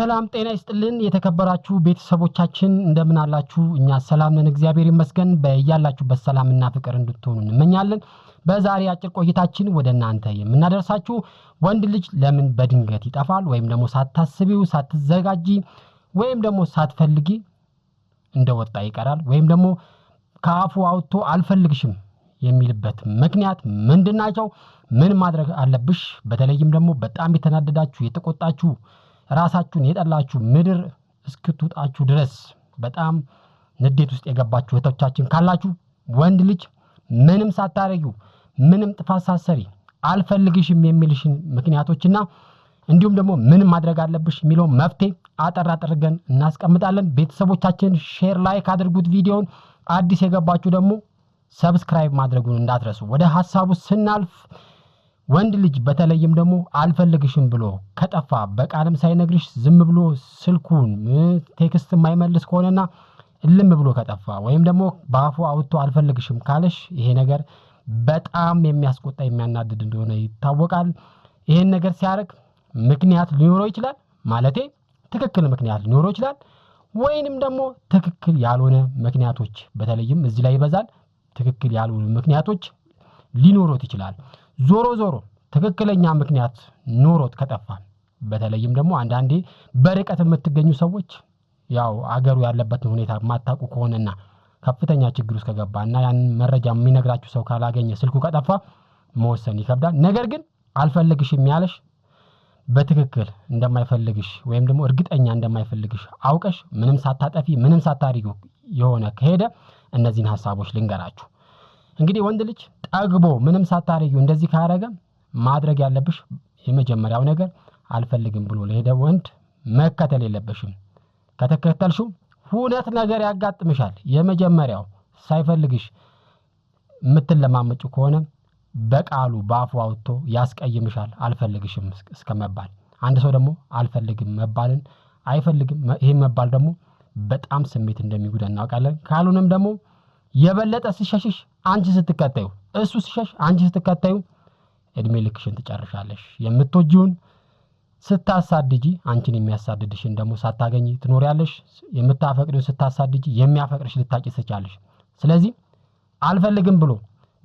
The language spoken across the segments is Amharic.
ሰላም ጤና ይስጥልን የተከበራችሁ ቤተሰቦቻችን እንደምን አላችሁ? እኛ ሰላም ነን እግዚአብሔር ይመስገን። በእያላችሁበት ሰላምና ፍቅር እንድትሆኑ እንመኛለን። በዛሬ አጭር ቆይታችን ወደናንተ የምናደርሳችሁ ወንድ ልጅ ለምን በድንገት ይጠፋል ወይም ደግሞ ሳታስቢው ሳትዘጋጂ ወይም ደግሞ ሳትፈልጊ እንደወጣ ይቀራል ወይም ደግሞ ካፉ አውጥቶ አልፈልግሽም የሚልበት ምክንያት ምንድናቸው? ምን ማድረግ አለብሽ? በተለይም ደግሞ በጣም የተናደዳችሁ የተቆጣችሁ ራሳችሁን የጠላችሁ ምድር እስክትውጣችሁ ድረስ በጣም ንዴት ውስጥ የገባችሁ እህቶቻችን ካላችሁ ወንድ ልጅ ምንም ሳታረጊው ምንም ጥፋት ሳትሰሪ አልፈልግሽም የሚልሽን ምክንያቶችና እንዲሁም ደግሞ ምን ማድረግ አለብሽ የሚለው መፍትሄ አጠራጥርገን እናስቀምጣለን። ቤተሰቦቻችን ሼር ላይክ አድርጉት ቪዲዮውን። አዲስ የገባችሁ ደግሞ ሰብስክራይብ ማድረጉን እንዳትረሱ። ወደ ሐሳቡ ስናልፍ ወንድ ልጅ በተለይም ደግሞ አልፈልግሽም ብሎ ከጠፋ በቃልም ሳይነግርሽ ዝም ብሎ ስልኩን ቴክስት የማይመልስ ከሆነና እልም ብሎ ከጠፋ ወይም ደግሞ ባፉ አውጥቶ አልፈልግሽም ካለሽ ይሄ ነገር በጣም የሚያስቆጣ የሚያናድድ እንደሆነ ይታወቃል። ይሄን ነገር ሲያረግ ምክንያት ሊኖረው ይችላል፣ ማለቴ ትክክል ምክንያት ሊኖረው ይችላል፣ ወይንም ደግሞ ትክክል ያልሆነ ምክንያቶች በተለይም እዚህ ላይ ይበዛል። ትክክል ያልሆነ ምክንያቶች ሊኖሩት ይችላል። ዞሮ ትክክለኛ ምክንያት ኖሮት ከጠፋ በተለይም ደግሞ አንዳንዴ በርቀት የምትገኙ ሰዎች ያው አገሩ ያለበት ሁኔታ ማታቁ ከሆነና ከፍተኛ ችግር ውስጥ ከገባና ያን መረጃ የሚነግራችሁ ሰው ካላገኘ ስልኩ ከጠፋ መወሰን ይከብዳል። ነገር ግን አልፈልግሽም ያለሽ በትክክል እንደማይፈልግሽ ወይም ደግሞ እርግጠኛ እንደማይፈልግሽ አውቀሽ ምንም ሳታጠፊ ምንም ሳታሪጉ የሆነ ከሄደ እነዚህን ሐሳቦች ልንገራችሁ። እንግዲህ ወንድ ልጅ ጠግቦ ምንም ሳታረጊው እንደዚህ ካረገ ማድረግ ያለብሽ የመጀመሪያው ነገር አልፈልግም ብሎ ለሄደ ወንድ መከተል የለብሽም። ከተከተልሽው ሁለት ነገር ያጋጥምሻል። የመጀመሪያው ሳይፈልግሽ የምትለማመጪ ከሆነ በቃሉ ባፉ አውጥቶ ያስቀይምሻል አልፈልግሽም እስከመባል። አንድ ሰው ደግሞ አልፈልግም መባልን አይፈልግም። ይሄ መባል ደግሞ በጣም ስሜት እንደሚጎዳ እናውቃለን። ካልሆነም ደግሞ የበለጠ ሲሸሽሽ አንቺ ስትከታዩ እሱ ሲሸሽ አንቺ ስትከታዩ እድሜ ልክሽን ትጨርሻለሽ። የምትወጂውን ስታሳድጂ አንቺን የሚያሳድድሽን ደግሞ ሳታገኚ ትኖሪያለሽ። የምታፈቅሪው ስታሳድጂ የሚያፈቅርሽ ልታቂ ትችያለሽ። ስለዚህ አልፈልግም ብሎ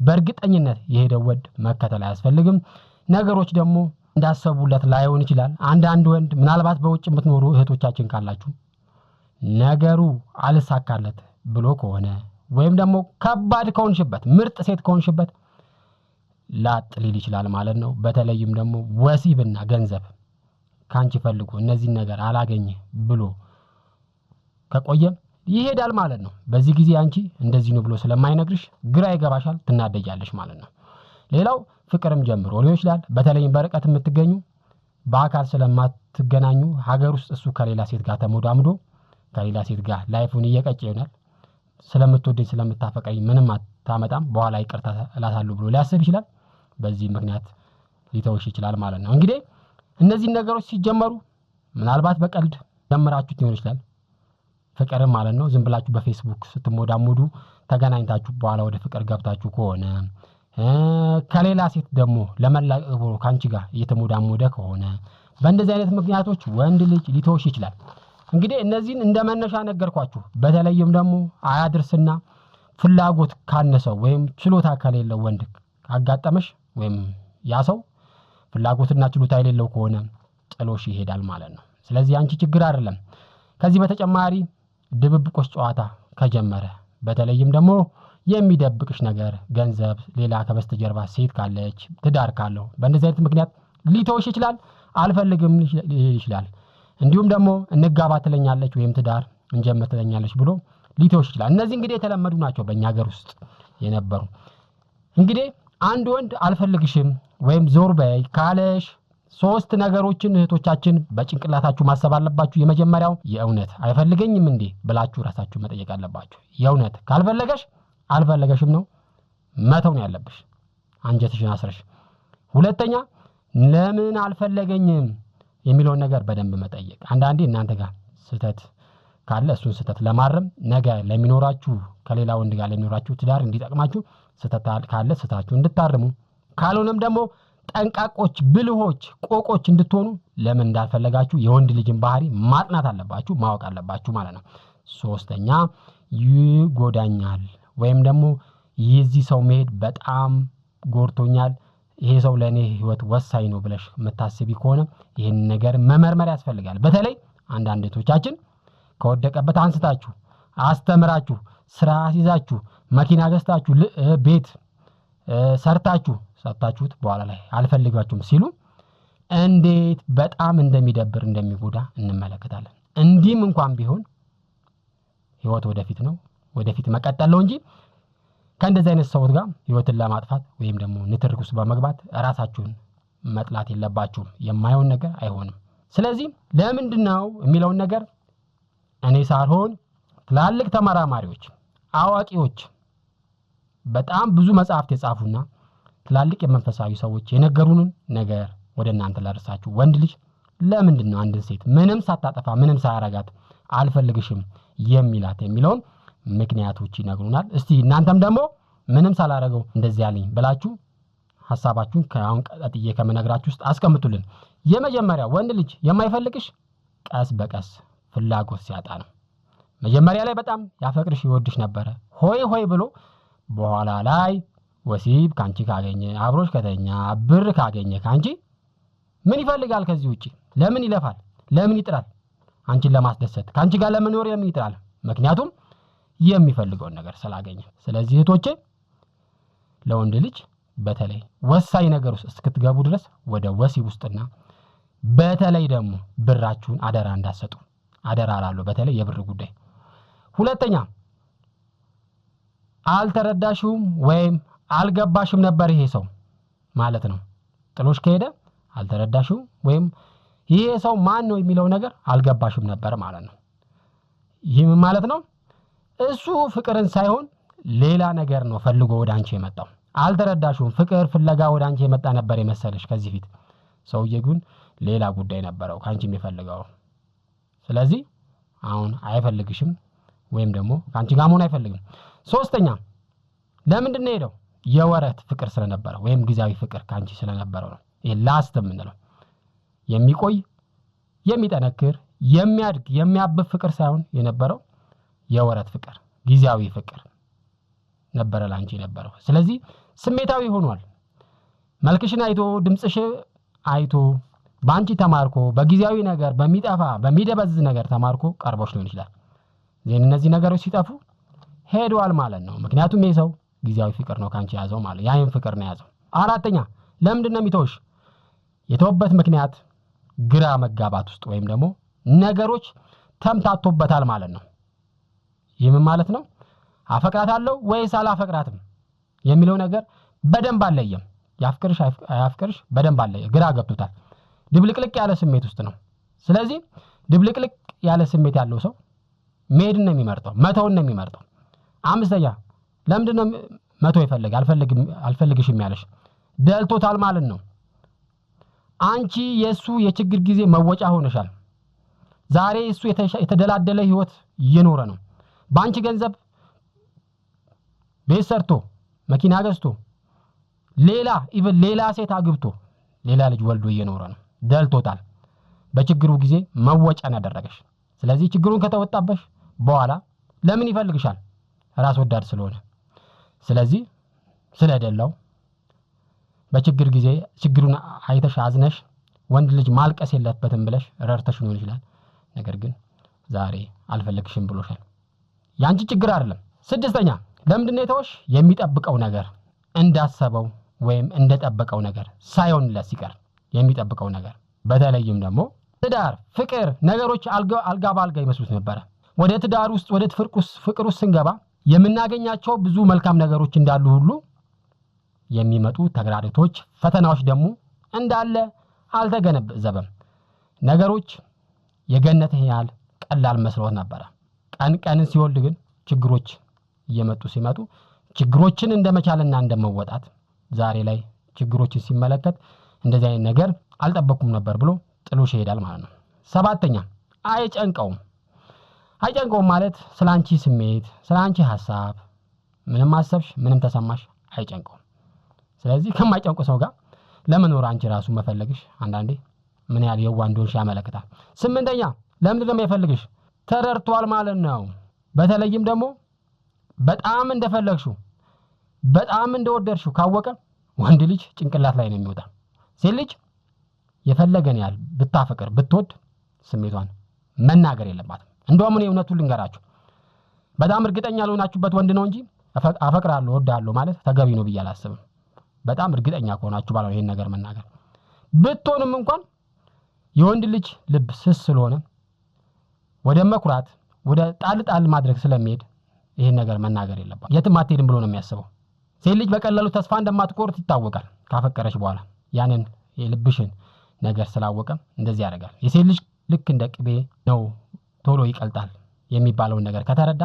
በእርግጠኝነት የሄደው ወንድ መከተል አያስፈልግም። ነገሮች ደግሞ እንዳሰቡለት ላይሆን ይችላል። አንድ ወንድ ምናልባት በውጭ የምትኖሩ እህቶቻችን ካላችሁ ነገሩ አልሳካለት ብሎ ከሆነ ወይም ደግሞ ከባድ ከሆንሽበት ምርጥ ሴት ከሆንሽበት ላጥ ሊል ይችላል ማለት ነው። በተለይም ደግሞ ወሲብና ገንዘብ ካንቺ ፈልጎ እነዚህ ነገር አላገኘ ብሎ ከቆየ ይሄዳል ማለት ነው። በዚህ ጊዜ አንቺ እንደዚህ ነው ብሎ ስለማይነግርሽ ግራ ይገባሻል፣ ትናደጃለሽ ማለት ነው። ሌላው ፍቅርም ጀምሮ ሊሆን ይችላል። በተለይም በርቀት የምትገኙ በአካል ስለማትገናኙ ሀገር ውስጥ እሱ ከሌላ ሴት ጋር ተሞዳምዶ ከሌላ ሴት ጋር ላይፉን እየቀጨ ይሆናል። ስለምትወደኝ ስለምታፈቀኝ ምንም አታመጣም በኋላ ይቅርታ እላታለሁ ብሎ ሊያስብ ይችላል። በዚህ ምክንያት ሊተውሽ ይችላል ማለት ነው። እንግዲህ እነዚህ ነገሮች ሲጀመሩ ምናልባት በቀልድ ጀምራችሁት ሊሆን ይችላል። ፍቅርም ማለት ነው ዝም ብላችሁ በፌስቡክ ስትሞዳሞዱ ተገናኝታችሁ በኋላ ወደ ፍቅር ገብታችሁ ከሆነ ከሌላ ሴት ደግሞ ለመላቀቅ ብሎ ካንቺ ጋር እየተሞዳሞደ ከሆነ በእንደዚህ አይነት ምክንያቶች ወንድ ልጅ ሊተውሽ ይችላል። እንግዲህ እነዚህን እንደመነሻ ነገርኳችሁ። በተለይም ደግሞ አያድርስና ፍላጎት ካነሰው ወይም ችሎታ ከሌለው ወንድ አጋጠመሽ ወይም ያ ሰው ፍላጎትና ችሎታ የሌለው ከሆነ ጥሎሽ ይሄዳል ማለት ነው። ስለዚህ አንቺ ችግር አይደለም። ከዚህ በተጨማሪ ድብብቆሽ ጨዋታ ከጀመረ በተለይም ደግሞ የሚደብቅሽ ነገር ገንዘብ፣ ሌላ ከበስተጀርባ ሴት ካለች ትዳር ካለው በእንደዚህ አይነት ምክንያት ሊተውሽ ይችላል። አልፈልግም ይችላል። እንዲሁም ደግሞ እንጋባ ትለኛለች ወይም ትዳር እንጀምር ትለኛለች ብሎ ሊተውሽ ይችላል። እነዚህ እንግዲህ የተለመዱ ናቸው በእኛ ሀገር ውስጥ የነበሩ። እንግዲህ አንድ ወንድ አልፈልግሽም ወይም ዞር በይ ካለሽ ሶስት ነገሮችን እህቶቻችን በጭንቅላታችሁ ማሰብ አለባችሁ። የመጀመሪያው የእውነት አይፈልገኝም እንዴ ብላችሁ ራሳችሁ መጠየቅ አለባችሁ። የእውነት ካልፈለገሽ አልፈለገሽም ነው መተው ነው ያለብሽ አንጀትሽን አስረሽ። ሁለተኛ ለምን አልፈለገኝም የሚለውን ነገር በደንብ መጠየቅ። አንዳንዴ እናንተ ጋር ስህተት ካለ እሱን ስህተት ለማረም ነገ ለሚኖራችሁ ከሌላ ወንድ ጋር ለሚኖራችሁ ትዳር እንዲጠቅማችሁ ስህተት ካለ ስህተታችሁ እንድታርሙ፣ ካልሆነም ደግሞ ጠንቃቆች ብልሆች ቆቆች እንድትሆኑ ለምን እንዳልፈለጋችሁ የወንድ ልጅን ባህሪ ማጥናት አለባችሁ ማወቅ አለባችሁ ማለት ነው። ሶስተኛ ይጎዳኛል ወይም ደግሞ የዚህ ሰው መሄድ በጣም ጎርቶኛል ይሄ ሰው ለኔ ህይወት ወሳኝ ነው ብለሽ መታሰቢ ከሆነ ይሄን ነገር መመርመር ያስፈልጋል። በተለይ አንዳንድ እህቶቻችን ከወደቀበት አንስታችሁ አስተምራችሁ ስራ ይዛችሁ መኪና ገዝታችሁ ቤት ሰርታችሁት በኋላ ላይ አልፈልጋችሁም ሲሉ እንዴት በጣም እንደሚደብር እንደሚጎዳ እንመለከታለን። እንዲህም እንኳን ቢሆን ህይወት ወደፊት ነው ወደፊት መቀጠል ነው እንጂ ከእንደዚህ አይነት ሰዎች ጋር ህይወትን ለማጥፋት ወይም ደግሞ ንትርክ ውስጥ በመግባት ራሳችሁን መጥላት የለባችሁም። የማይሆን ነገር አይሆንም። ስለዚህ ለምንድነው የሚለውን ነገር እኔ ሳልሆን ትላልቅ ተመራማሪዎች አዋቂዎች በጣም ብዙ መጽሐፍት የጻፉና ትላልቅ የመንፈሳዊ ሰዎች የነገሩንን ነገር ወደ እናንተ ላርሳችሁ። ወንድ ልጅ ለምንድነው አንድ ሴት ምንም ሳታጠፋ ምንም ሳያረጋት አልፈልግሽም የሚላት የሚለውን ምክንያቶች ይነግሩናል። እስቲ እናንተም ደግሞ ምንም ሳላረገው እንደዚህ ያለኝ ብላችሁ ሐሳባችሁን ከአሁን ቀጥዬ ከመነግራችሁ ውስጥ አስቀምጡልን። የመጀመሪያው ወንድ ልጅ የማይፈልግሽ ቀስ በቀስ ፍላጎት ሲያጣ ነው። መጀመሪያ ላይ በጣም ያፈቅርሽ ይወድሽ ነበር ሆይ ሆይ ብሎ በኋላ ላይ ወሲብ ካንቺ ካገኘ አብሮሽ ከተኛ ብር ካገኘ ካንቺ ምን ይፈልጋል? ከዚህ ውጪ ለምን ይለፋል? ለምን ይጥራል? አንቺን ለማስደሰት ካንቺ ጋር ለመኖር ለምን ይጥራል? ምክንያቱም የሚፈልገው ነገር ስላገኘ። ስለዚህ እህቶቼ ለወንድ ልጅ በተለይ ወሳኝ ነገር ውስጥ እስክትገቡ ድረስ ወደ ወሲብ ውስጥና በተለይ ደግሞ ብራችሁን አደራ እንዳትሰጡ አደራ አላሉ። በተለይ የብር ጉዳይ። ሁለተኛ አልተረዳሽውም ወይም አልገባሽም ነበር ይሄ ሰው ማለት ነው። ጥሎሽ ከሄደ አልተረዳሽውም ወይም ይሄ ሰው ማን ነው የሚለው ነገር አልገባሽም ነበር ማለት ነው። ይሄ ማለት ነው እሱ ፍቅርን ሳይሆን ሌላ ነገር ነው ፈልጎ ወደ አንቺ የመጣው። አልተረዳሽውም። ፍቅር ፍለጋ ወደ አንቺ የመጣ ነበር የመሰለሽ ከዚህ ፊት። ሰውዬው ግን ሌላ ጉዳይ ነበረው ካንቺ የሚፈልገው። ስለዚህ አሁን አይፈልግሽም ወይም ደግሞ ካንቺ ጋር መሆን አይፈልግም። ሶስተኛ ለምንድነው ሄደው? የወረት ፍቅር ስለነበረ ወይም ጊዜያዊ ፍቅር ካንቺ ስለነበረው ነው። ይሄ ላስት የምንለው የሚቆይ የሚጠነክር የሚያድግ የሚያብብ ፍቅር ሳይሆን የነበረው የወረት ፍቅር ጊዜያዊ ፍቅር ነበረ ላንቺ ነበረው። ስለዚህ ስሜታዊ ሆኗል። መልክሽን አይቶ ድምጽሽ አይቶ ባንቺ ተማርኮ በጊዜያዊ ነገር በሚጠፋ በሚደበዝዝ ነገር ተማርኮ ቀርቦሽ ሊሆን ይችላል። እነዚህ ነገሮች ሲጠፉ ሄዷል ማለት ነው። ምክንያቱም ይሄ ሰው ጊዜያዊ ፍቅር ነው ካንቺ ያዘው ማለት ያይን ፍቅር ነው ያዘው። አራተኛ ለምንድነው የሚተውሽ? የተወበት ምክንያት ግራ መጋባት ውስጥ ወይም ደግሞ ነገሮች ተምታቶበታል ማለት ነው። ይህም ማለት ነው አፈቅራታለሁ ወይስ አላፈቅራትም የሚለው ነገር በደንብ አለየም። ያፍቅርሽ አያፍቅርሽ በደንብ አለየ። ግራ ገብቶታል። ድብልቅልቅ ያለ ስሜት ውስጥ ነው። ስለዚህ ድብልቅልቅ ያለ ስሜት ያለው ሰው መሄድን ነው የሚመርጠው፣ መተውን ነው የሚመርጠው። አምስተኛ ለምንድነው መተው ይፈልጋል? አልፈልግሽም ያለሽ ደልቶታል ማለት ነው። አንቺ የሱ የችግር ጊዜ መወጫ ሆነሻል። ዛሬ እሱ የተደላደለ ህይወት እየኖረ ነው። ባንቺ ገንዘብ ቤት ሰርቶ መኪና ገዝቶ ሌላ ሴት አግብቶ ሌላ ልጅ ወልዶ እየኖረ ነው። ደልቶታል። በችግሩ ጊዜ መወጫን ያደረገሽ። ስለዚህ ችግሩን ከተወጣበሽ በኋላ ለምን ይፈልግሻል? ራስ ወዳድ ስለሆነ። ስለዚህ ስለደላው በችግር ጊዜ ችግሩን አይተሽ አዝነሽ ወንድ ልጅ ማልቀስ የለበትም ብለሽ ረርተሽ ነው ይችላል። ነገር ግን ዛሬ አልፈልግሽም ብሎሻል። ያንቺ ችግር አይደለም። ስድስተኛ ለምንድነው የተወሽ? የሚጠብቀው ነገር እንዳሰበው ወይም እንደጠበቀው ነገር ሳይሆንለት ሲቀር የሚጠብቀው ነገር በተለይም ደግሞ ትዳር፣ ፍቅር ነገሮች አልጋ ባልጋ ይመስሉት ነበር። ወደ ትዳር ውስጥ ወደ ፍቅር ውስጥ ስንገባ የምናገኛቸው ብዙ መልካም ነገሮች እንዳሉ ሁሉ የሚመጡ ተግዳሮቶች፣ ፈተናዎች ደግሞ እንዳለ አልተገነዘበም። ነገሮች የገነት ያህል ቀላል መስሎት ነበር። ቀን ሲወልድ ግን ችግሮች ሲመጡ ችግሮችን እንደመቻልና እንደመወጣት ዛሬ ላይ ችግሮችን ሲመለከት እንደዚህ አይነት ነገር አልጠበቅኩም ነበር ብሎ ጥሎሽ ይሄዳል ማለት ነው። ሰባተኛ አይጨንቀውም ማለት ስላንቺ ስሜት ስላንቺ ሐሳብ ምንም አሰብሽ ምንም ተሰማሽ አይጨንቀውም። ስለዚህ ከማይጨንቁ ሰው ጋር ለመኖር አንቺ ራሱ መፈለግሽ አንዳንዴ ምን ያህል የዋህ እንደሆንሽ ያመለክታል። 8ኛ ለምንድን ነው የሚፈልግሽ? ተረድቷል ማለት ነው። በተለይም ደግሞ በጣም እንደፈለግሽው በጣም እንደወደድሽው ካወቀ ወንድ ልጅ ጭንቅላት ላይ ነው የሚወጣ። ሴት ልጅ የፈለገን ያህል ብታፈቅር ብትወድ ስሜቷን መናገር የለባትም። እንደውም እኔ እውነቱን ልንገራችሁ በጣም እርግጠኛ ለሆናችሁበት ወንድ ነው እንጂ አፈቅራለሁ ወዳለሁ ማለት ተገቢ ነው ብዬ አላስብም። በጣም እርግጠኛ ከሆናችሁ ባለው ይሄን ነገር መናገር ብትሆንም እንኳን የወንድ ልጅ ልብ ስስ ስለሆነ ወደ መኩራት ወደ ጣል ማድረግ ስለሚሄድ ይሄን ነገር መናገር የለባትም። የትም አትሄድም ብሎ ነው የሚያስበው። ሴት ልጅ በቀላሉ ተስፋ እንደማትቆርጥ ይታወቃል። ካፈቀረች በኋላ ያንን የልብሽን ነገር ስላወቀ እንደዚህ ያደርጋል። የሴት ልጅ ልክ እንደ ቅቤ ነው ቶሎ ይቀልጣል የሚባለው ነገር ከተረዳ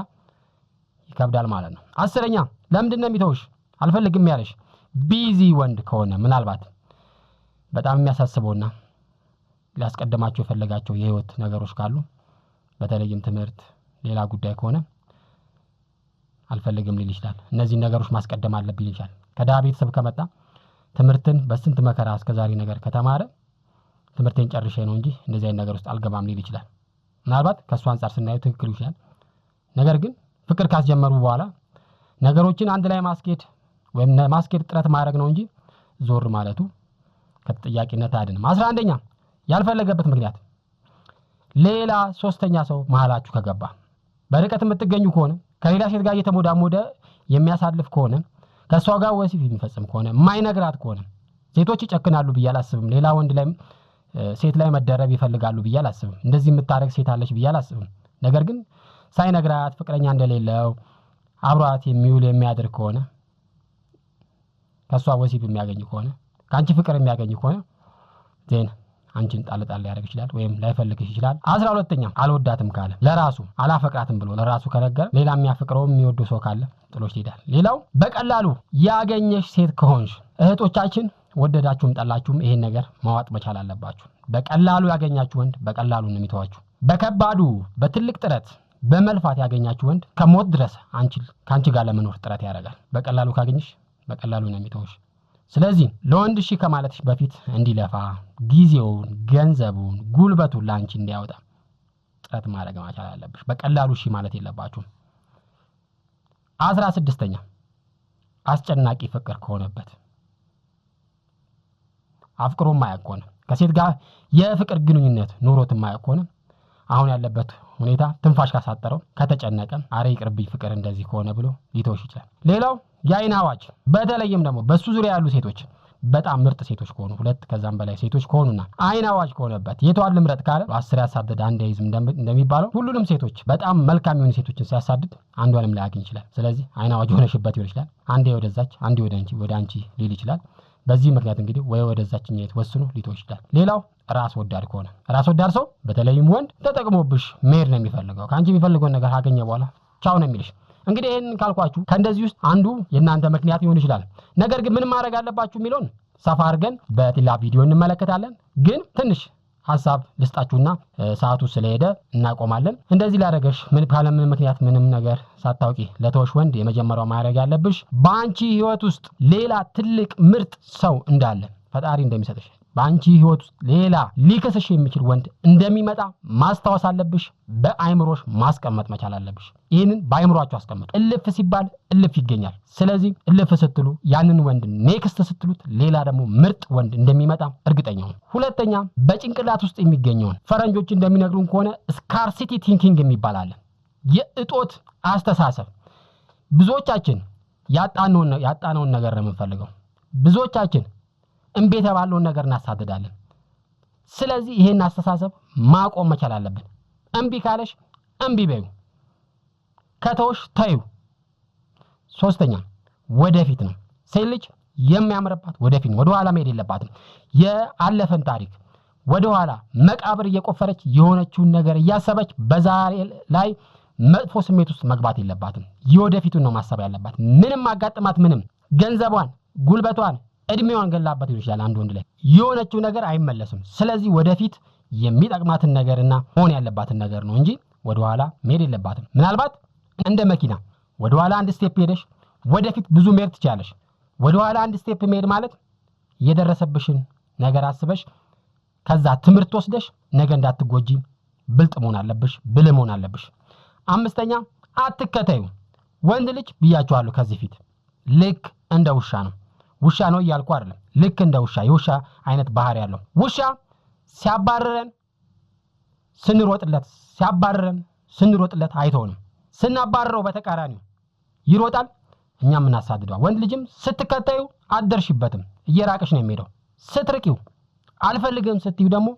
ይከብዳል ማለት ነው። 10ኛ ለምንድን ነው የሚተውሽ? አልፈልግም ያለሽ ቢዚ ወንድ ከሆነ ምናልባት በጣም የሚያሳስበውና ሊያስቀድማቸው የፈለጋቸው የህይወት ነገሮች ካሉ በተለይም ትምህርት ሌላ ጉዳይ ከሆነ አልፈልግም ሊል ይችላል። እነዚህ ነገሮች ማስቀደም አለብኝ ይችላል። ከዳ ቤተሰብ ከመጣ ትምህርትን በስንት መከራ እስከዛሬ ነገር ከተማረ ትምህርቴን ጨርሼ ነው እንጂ እንደዚህ አይነት ነገር ውስጥ አልገባም ሊል ይችላል። ምናልባት ከሱ አንፃር ስናየው ትክክል ይችላል። ነገር ግን ፍቅር ካስጀመሩ በኋላ ነገሮችን አንድ ላይ ማስኬድ ወይም ማስኬድ ጥረት ማድረግ ነው እንጂ ዞር ማለቱ ከተጠያቂነት አይደለም። 11ኛ ያልፈለገበት ምክንያት ሌላ ሶስተኛ ሰው መሃላችሁ ከገባ በርቀት የምትገኙ ከሆነ ከሌላ ሴት ጋር እየተሞዳሞደ የሚያሳልፍ ከሆነ ከሷ ጋር ወሲብ የሚፈጽም ከሆነ ማይነግራት ከሆነ ሴቶች ይጨክናሉ ብዬ አላስብም። ሌላ ወንድ ላይ ሴት ላይ መደረብ ይፈልጋሉ ብዬ አላስብም። እንደዚህ የምታረግ ሴት አለች ብዬ አላስብም። ነገር ግን ሳይነግራት ፍቅረኛ እንደሌለው አብሯት የሚውል የሚያድር ከሆነ ከሷ ወሲብ የሚያገኝ ከሆነ ካንቺ ፍቅር የሚያገኝ ከሆነ ዜና አንቺን ጣልጣል ያደርግ ይችላል ወይም ላይፈልግሽ ይችላል። 12ኛ አልወዳትም ካለ ለራሱ አላፈቅራትም ብሎ ለራሱ ከነገረ ሌላ የሚያፈቅረው የሚወዱ ሰው ካለ ጥሎሽ ይሄዳል። ሌላው በቀላሉ ያገኘሽ ሴት ከሆንሽ እህቶቻችን ወደዳችሁም ጠላችሁም ይሄን ነገር ማዋጥ መቻል አለባችሁ። በቀላሉ ያገኛችሁ ወንድ በቀላሉ ነው የሚተዋችሁ። በከባዱ በትልቅ ጥረት በመልፋት ያገኛችሁ ወንድ ከሞት ድረስ ካንቺ ጋር ለመኖር ጥረት ያደርጋል። በቀላሉ ካገኘሽ በቀላሉ ነው የሚተውሽ። ስለዚህ ለወንድ እሺ ከማለትሽ በፊት እንዲለፋ ጊዜውን ገንዘቡን ጉልበቱን ላንቺ እንዲያወጣ ጥረት ማድረግ መቻል አለብሽ። በቀላሉ እሺ ማለት የለባችሁም። 16ኛ አስጨናቂ ፍቅር ከሆነበት አፍቅሮ ማያቆነ ከሴት ጋር የፍቅር ግንኙነት ኑሮት ማያቆነ አሁን ያለበት ሁኔታ ትንፋሽ ካሳጠረው ከተጨነቀ አረ ይቅርብኝ ፍቅር እንደዚህ ከሆነ ብሎ ሊተውሽ ይችላል። ሌላው የአይን አዋጅ በተለይም ደግሞ በሱ ዙሪያ ያሉ ሴቶች በጣም ምርጥ ሴቶች ከሆኑ ሁለት ከዛም በላይ ሴቶች ከሆኑና አይን አዋጅ ከሆነበት የቷን ልምረጥ ካለ 10 ያሳደደ አንድ ይዝም እንደሚባለው ሁሉንም ሴቶች በጣም መልካም የሆኑ ሴቶችን ሲያሳድድ አንዷንም ሊያገኝ ይችላል። ስለዚህ አይን አዋጅ ሆነሽበት ይሆን ይችላል። አንዴ ወደዛች አንዴ ወደ አንቺ ሊል ይችላል። በዚህ ምክንያት እንግዲህ ወይ ወደዛችኛ የተወሰኑ ሊተው ይችላል። ሌላው ራስ ወዳድ ከሆነ ራስ ወዳድ ሰው በተለይም ወንድ ተጠቅሞብሽ መሄድ ነው የሚፈልገው። ካንቺ የሚፈልገውን ነገር ካገኘ በኋላ ቻው ነው የሚልሽ። እንግዲህ ይሄን ካልኳችሁ ከእንደዚህ ውስጥ አንዱ የናንተ ምክንያት ይሆን ይችላል። ነገር ግን ምን ማድረግ አለባችሁ የሚለውን ሰፋ አድርገን በሌላ ቪዲዮ እንመለከታለን። ግን ትንሽ ሐሳብ ልስጣችሁና ሰዓቱ ስለሄደ እናቆማለን። እንደዚህ ላደረገሽ ምን ካለምን ምክንያት ምንም ነገር ሳታውቂ ለተወሽ ወንድ የመጀመሪያው ማድረግ ያለብሽ በአንቺ ህይወት ውስጥ ሌላ ትልቅ ምርጥ ሰው እንዳለ ፈጣሪ እንደሚሰጥሽ በአንቺ ህይወት ውስጥ ሌላ ሊከስሽ የሚችል ወንድ እንደሚመጣ ማስታወስ አለብሽ። በአይምሮሽ ማስቀመጥ መቻል አለብሽ። ይሄንን በአይምሮአችሁ አስቀምጡ። እልፍ ሲባል እልፍ ይገኛል። ስለዚህ እልፍ ስትሉ ያንን ወንድ ኔክስት ስትሉት ሌላ ደግሞ ምርጥ ወንድ እንደሚመጣ እርግጠኛ ሁኑ። ሁለተኛ በጭንቅላት ውስጥ የሚገኘውን ፈረንጆች እንደሚነግሩን ከሆነ ስካርሲቲ ቲንኪንግ የሚባል አለ። የእጦት አስተሳሰብ። ብዙዎቻችን ያጣነውን ነገር ነው የምንፈልገው። ብዙዎቻችን እንቤ ተባለውን ነገር እናሳደዳለን። ስለዚህ ይሄን አስተሳሰብ ማቆም መቻል አለብን። እንቢ ካለሽ እንቢ በዩ፣ ከተውሽ ተዩ። 3ኛ ወደፊት ነው። ሴት ልጅ የሚያምርባት ወደፊት ነው። ወደ ኋላ መሄድ የለባትም። የአለፈን ታሪክ ወደ ኋላ መቃብር እየቆፈረች የሆነችውን ነገር እያሰበች በዛሬ ላይ መጥፎ ስሜት ውስጥ መግባት የለባትም። የወደፊቱን ነው ማሰብ ያለባት። ምንም አጋጥማት ምንም ገንዘቧን ጉልበቷን እድሜዋን ገላበት ይችላል አንድ ወንድ ላይ የሆነችው ነገር አይመለስም። ስለዚህ ወደፊት የሚጠቅማትን ነገርና ሆነ ያለባትን ነገር ነው እንጂ ወደ ኋላ መሄድ የለባትም። ምናልባት እንደ መኪና ወደ ኋላ አንድ ስቴፕ ሄደሽ ወደፊት ብዙ መሄድ ትችያለሽ። ወደ ኋላ አንድ ስቴፕ መሄድ ማለት የደረሰብሽን ነገር አስበሽ ከዛ ትምርት ወስደሽ ነገ እንዳትጎጂ ብልጥ መሆን አለብሽ ብልህ መሆን አለብሽ። አምስተኛ አትከተዩ። ወንድ ልጅ ብያችኋለሁ ከዚህ ፊት ልክ እንደ ውሻ ነው። ውሻ ነው እያልኩ አይደለም። ልክ እንደ ውሻ የውሻ አይነት ባህሪ ያለው ውሻ ሲያባረረን ስንሮጥለት አይተውንም። ስናባረረው በተቃራኒው ይሮጣል፣ እኛም እናሳድደዋል። ወንድ ልጅም ስትከተዩ አደርሽበትም እየራቀሽ ነው የሚሄደው። ስትርቂው አልፈልግም ስትዩ ደግሞ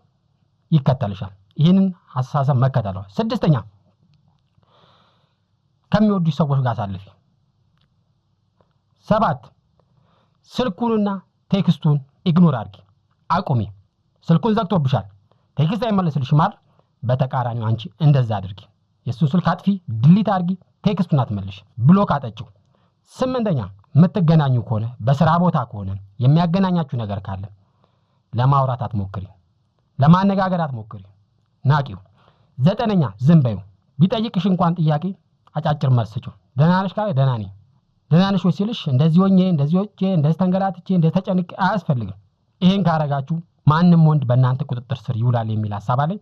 ይከተልሻል። ይሄንን አስተሳሰብ መከተል ነው። ስድስተኛ ከሚወዱሽ ሰዎች ጋር ሳልፊ። 7 ስልኩንና ቴክስቱን ኢግኖር አድርጊ፣ አቁሚ። ስልኩን ዘግቶብሻል፣ ቴክስት አይመለስልሽም አይደል? በተቃራኒው አንቺ እንደዛ አድርጊ። የሱን ስልክ አጥፊ፣ ዲሊት አድርጊ፣ ቴክስቱን አትመልሽ፣ ብሎክ አጠጪው። 8ኛ የምትገናኙ ከሆነ በስራ ቦታ ከሆነ የሚያገናኛችሁ ነገር ካለ ለማውራት አትሞክሪ፣ ለማነጋገር አትሞክሪ፣ ናቂው። 9ኛ ዝም በይው። ቢጠይቅሽ እንኳን ጥያቄ አጫጭር መልስ ስጪው። ደህና ነሽ ካለ ደህና ነኝ፣ ደህና ነሽ ወይ ሲልሽ እንደዚህ ሆኜ እንደዚህ ወጪ እንደዚህ ተንገላትቼ እንደዚህ ተጨንቄ አያስፈልግም። ይሄን ካረጋችሁ ማንንም ወንድ በእናንተ ቁጥጥር ስር ይውላል የሚል ሐሳብ አለኝ።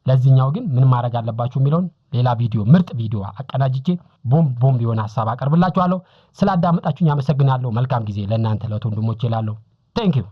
ለዚህኛው ግን ምን ማድረግ አለባችሁ የሚለውን ሌላ ቪዲዮ ምርጥ ቪዲዮ አቀናጅቼ ቦምብ የሆነ ሐሳብ አቀርብላችኋለሁ። ስላዳመጣችሁኝ አመሰግናለሁ። መልካም ጊዜ ለእናንተ ለወንድሞቼ እላለሁ። ቴንክ ዩ